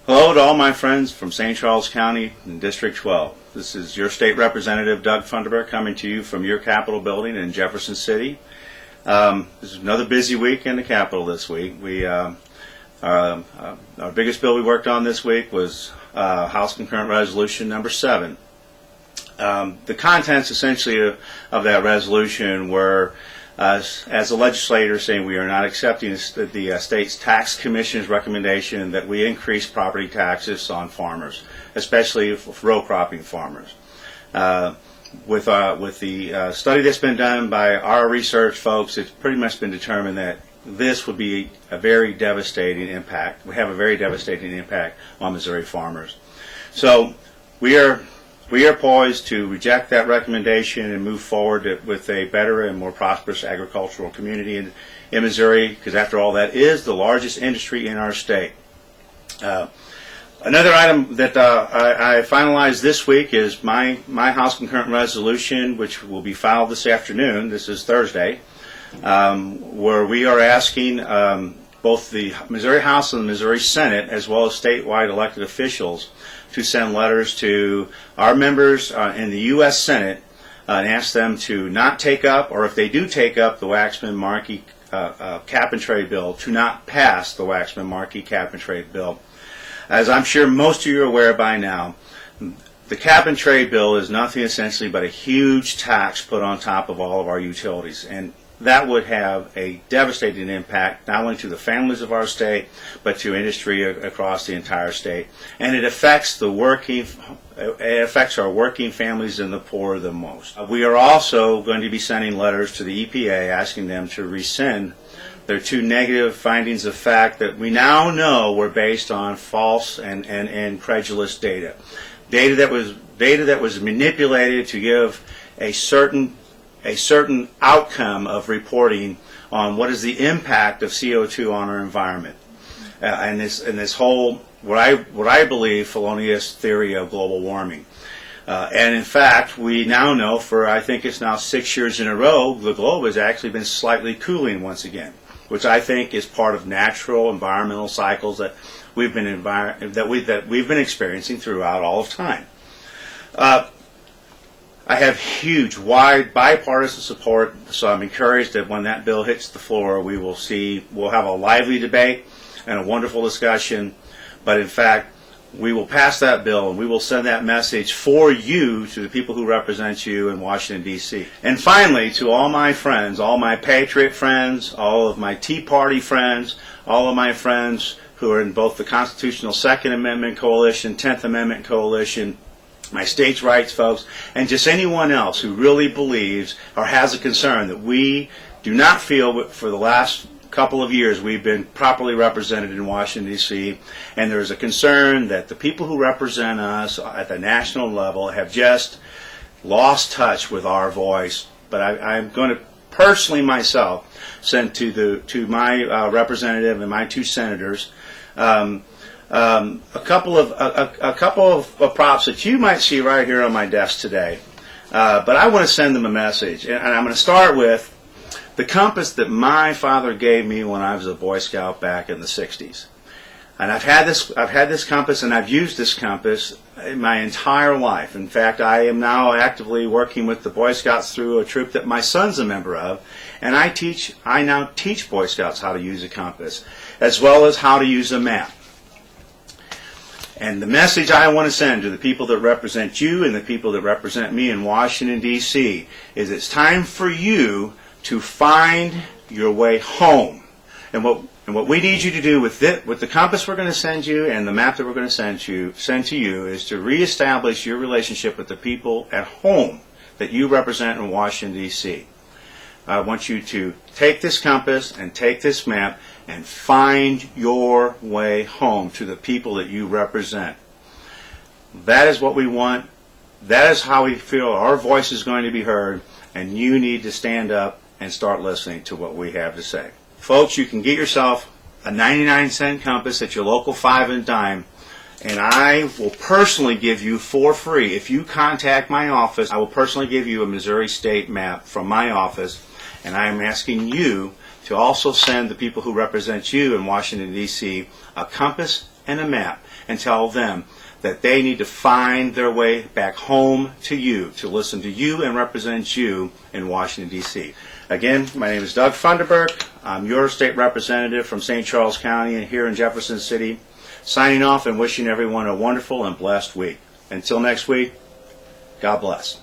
Hello to all my friends from St. Charles County and District 12. This is your State Representative Doug Funderburk coming to you from your Capitol building in Jefferson City. This is another busy week in the Capitol this week. Our biggest bill we worked on this week was House Concurrent Resolution number 7. The contents essentially of that resolution were as a legislator saying we are not accepting the state's tax commission's recommendation that we increase property taxes on farmers, especially for row cropping farmers. With the study that's been done by our research folks, it's pretty much been determined that this would be a very devastating impact. We have a very devastating impact on Missouri farmers. So we are poised to reject that recommendation and move forward with a better and more prosperous agricultural community in Missouri, because after all, that is the largest industry in our state. Another item that I finalized this week is my House Concurrent Resolution, which will be filed this afternoon. This is Thursday, where we are asking both the Missouri House and the Missouri Senate, as well as statewide elected officials, to send letters to our members in the U.S. Senate and ask them to not take up, or if they do take up the Waxman-Markey cap and trade bill, to not pass the Waxman-Markey cap and trade bill. As I'm sure most of you are aware by now, the cap and trade bill is nothing essentially but a huge tax put on top of all of our utilities, and that would have a devastating impact not only to the families of our state, but to industry across the entire state. And it affects our working families and the poor the most. We are also going to be sending letters to the EPA asking them to rescind their 2 negative findings of fact that we now know were based on false and credulous data. Data that was manipulated to give a certain outcome of reporting on what is the impact of CO2 on our environment, and this whole what I believe felonious theory of global warming. And in fact, we now know for I think it's now 6 years in a row the globe has actually been slightly cooling once again, which I think is part of natural environmental cycles that we've been experiencing throughout all of time. I have huge, wide, bipartisan support, so I'm encouraged that when that bill hits the floor, we'll have a lively debate and a wonderful discussion. But in fact, we will pass that bill and we will send that message for you to the people who represent you in Washington, D.C. And finally, to all my friends, all my Patriot friends, all of my Tea Party friends, all of my friends who are in both the Constitutional Second Amendment Coalition, 10th Amendment Coalition, my states' rights folks, and just anyone else who really believes or has a concern that we do not feel for the last couple of years we've been properly represented in Washington, D.C., and there's a concern that the people who represent us at the national level have just lost touch with our voice. But I'm going to personally myself send to my representative and my 2 senators a couple of props that you might see right here on my desk today. But I want to send them a message, and I'm going to start with the compass that my father gave me when I was a Boy Scout back in the 60s. And I've had this compass, and I've used this compass my entire life. In fact, I am now actively working with the Boy Scouts through a troop that my son's a member of, and I now teach Boy Scouts how to use a compass, as well as how to use a map. And the message I want to send to the people that represent you and the people that represent me in Washington, D.C. is it's time for you to find your way home. And what we need you to do with the compass we're going to send you and the map that we're going to send to you is to reestablish your relationship with the people at home that you represent in Washington, D.C. I want you to take this compass and take this map and find your way home to the people that you represent. That is what we want. That is how we feel our voice is going to be heard, and you need to stand up and start listening to what we have to say. Folks, you can get yourself a 99-cent compass at your local 5 and dime, and I will personally give you for free. If you contact my office, I will personally give you a Missouri state map from my office, and I am asking you to also send the people who represent you in Washington, D.C. a compass and a map and tell them that they need to find their way back home to you, to listen to you and represent you in Washington, D.C. Again, my name is Doug Funderburk. I'm your state representative from St. Charles County and here in Jefferson City, signing off and wishing everyone a wonderful and blessed week. Until next week, God bless.